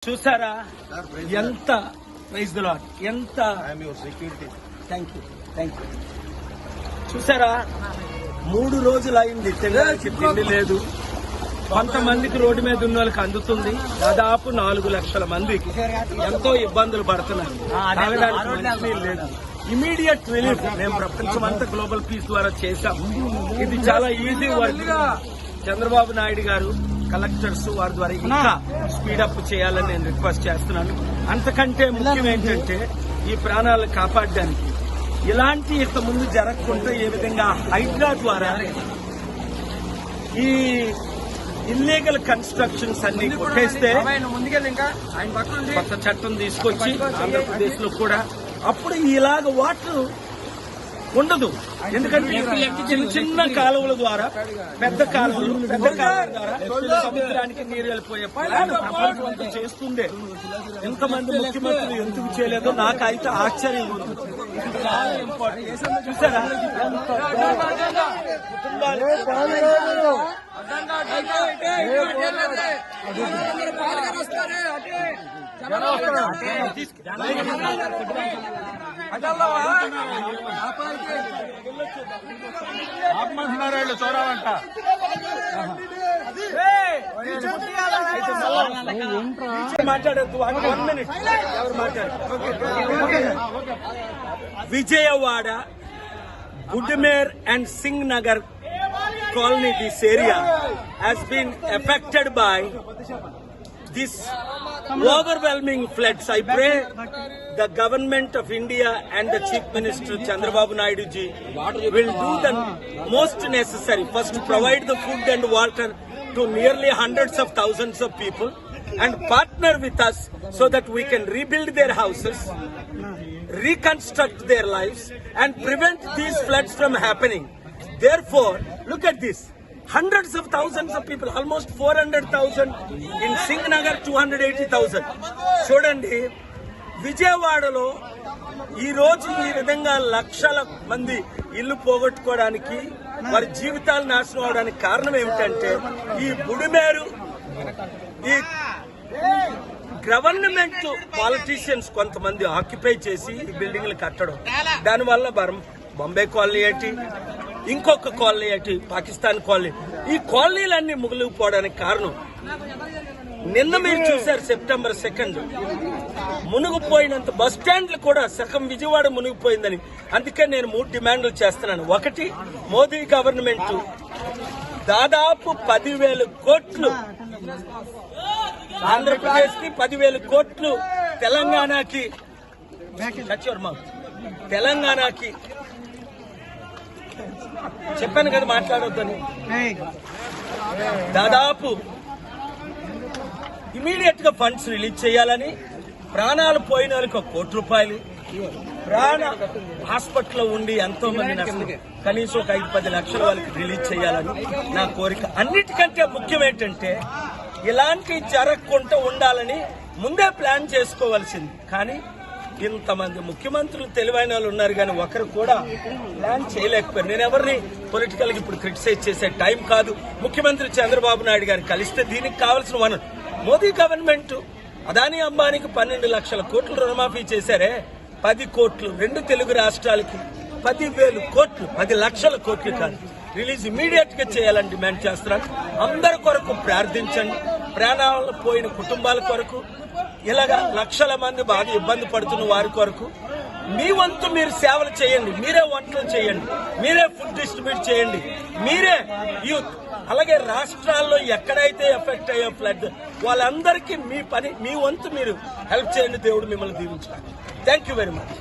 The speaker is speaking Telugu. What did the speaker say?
చూసారా ఎంత ప్రైజ్ ది లార్డ్, ఎంత థ్యాంక్ యూ చూసారా 3 రోజులు అయింది తినడానికి తిండి లేదు. కొంతమందికి రోడ్డు మీద ఉన్న వాళ్ళకి అందుతుంది. దాదాపు 4 లక్షల మందికి ఎంతో ఇబ్బందులు పడుతున్నారు. తాగడానికి మంచినీళ్ళు లేదు. ఇమీడియట్ రిలీఫ్ మేము ప్రపంచమంతా గ్లోబల్ పీస్ ద్వారా చేశాం. ఇది చాలా ఈజీ వర్క్. చంద్రబాబు నాయుడు గారు కలెక్టర్స్ వారి ద్వారా ఇంకా స్పీడప్ చేయాలని నేను రిక్వెస్ట్ చేస్తున్నాను. అంతకంటే ముఖ్యం ఏంటంటే ఈ ప్రాణాలను కాపాడడానికి ఇలాంటి ఇంత ముందు జరగకుండా ఏ విధంగా హైడ్రా ద్వారా ఈ ఇల్లీగల్ కన్స్ట్రక్షన్స్ అన్ని కొట్టేస్తే కొత్త చట్టం తీసుకొచ్చి ఆంధ్రప్రదేశ్ లో కూడా అప్పుడు ఇలాగ వాటర్ ఉండదు. ఎందుకంటే చిన్న చిన్న కాలువల ద్వారా పెద్ద కాలువల ద్వారా సముద్రానికి నీరు వెళ్ళిపోయే ప్రపంచం చేస్తుండే. ఎంతమంది ముఖ్యమంత్రులు ఎందుకు చేయలేదో నాకైతే ఆశ్చర్యం ఉంది. చాలా ఇంపార్టెంట్. చూసారా ఆత్మహత్యారాళ్ళు చూడాలంట. మాట్లాడద్దు. 1 minute ఎవరు మాట్లాడారు? విజయవాడ, గుడ్మేర్ and Singh Nagar colony, this area has been affected by this overwhelming floods. I pray the government of India and the Chief Minister Chandrababu Naidu ji will do the most necessary. First, provide the food and water to nearly hundreds of thousands of people and partner with us so that we can rebuild their houses, reconstruct their lives and prevent these floods from happening. Therefore, look at this. Hundreds of thousands of people, almost 400,000 in Singh Nagar, 280,000. చూడండి, విజయవాడలో ఈ రోజు ఈ విధంగా లక్షల మంది ఇల్లు పోగొట్టుకోవడానికి, వారి జీవితాలు నాశనం అవడానికి కారణం ఏమిటంటే ఈ బుడిమేరు, ఈ గవర్నమెంట్ పాలిటీషియన్స్ కొంతమంది ఆక్యుపై చేసి ఈ బిల్డింగ్లు కట్టడం. దానివల్ల బాంబే కాలనీ ఏంటి, ఇంకొక కాలనీ ఏంటి, పాకిస్తాన్ కాలనీ, ఈ కాలనీలన్నీ ముగిలిపోవడానికి కారణం. నిన్న మీరు చూశారు సెప్టెంబర్ 2 మునిగిపోయినంత బస్ స్టాండ్లు కూడా సగం విజయవాడ మునిగిపోయిందని. అందుకే నేను 3 డిమాండ్లు చేస్తున్నాను. 1, మోదీ గవర్నమెంట్ దాదాపు 10,000 కోట్లు ఆంధ్రప్రదేశ్ కి, 10,000 కోట్లు తెలంగాణకి, తెలంగాణకి చెప్పాను కదా మాట్లాడొద్దని. దాదాపు ఇమీడియట్ గా ఫండ్స్ రిలీజ్ చేయాలని, ప్రాణాలు పోయిన వాళ్ళకి 1 కోటి రూపాయలు, ప్రాణ హాస్పిటల్లో ఉండి ఎంతో మంది నష్టం, కనీసం ఒక 5-10 లక్షల వాళ్ళకి రిలీజ్ చేయాలని నా కోరిక. అన్నిటికంటే ముఖ్యం ఏంటంటే ఇలాంటి జరగకుండా ఉండాలని ముందే ప్లాన్ చేసుకోవాల్సింది. కానీ ఇంతమంది ముఖ్యమంత్రులు తెలివైన వాళ్ళు ఉన్నారు, కానీ ఒకరు కూడా ప్లాన్ చేయలేకపోయారు. నేను ఎవరిని పొలిటికల్ గా ఇప్పుడు క్రిటిసైజ్ చేసే టైం కాదు. ముఖ్యమంత్రి చంద్రబాబు నాయుడు గారిని కలిస్తే దీనికి కావాల్సిన వనరు మోదీ గవర్నమెంట్ అదానీ అంబానీకి 12 లక్షల కోట్లు రుణమాఫీ చేశారే, 10 కోట్లు 2 తెలుగు రాష్ట్రాలకి, 10,000 కోట్లు, 10 లక్షల కోట్లు కాదు, రిలీజ్ ఇమీడియట్ గా చేయాలని డిమాండ్ చేస్తున్నాను. అందరి కొరకు ప్రార్థించండి. ప్రాణాలు పోయిన కుటుంబాల కొరకు, ఇలాగా లక్షల మంది బాగా ఇబ్బంది పడుతున్న వారి కొరకు మీ వంతు మీరు సేవలు చేయండి. మీరే వంటలు చేయండి, మీరే ఫుడ్ డిస్ట్రిబ్యూట్ చేయండి, మీరే యూత్. అలాగే రాష్ట్రాల్లో ఎక్కడైతే ఎఫెక్ట్ అయ్యే ఫ్లడ్ వాళ్ళందరికీ మీ వంతు మీరు హెల్ప్ చేయండి. దేవుడు మిమ్మల్ని దీవించాలి. Thank you very much.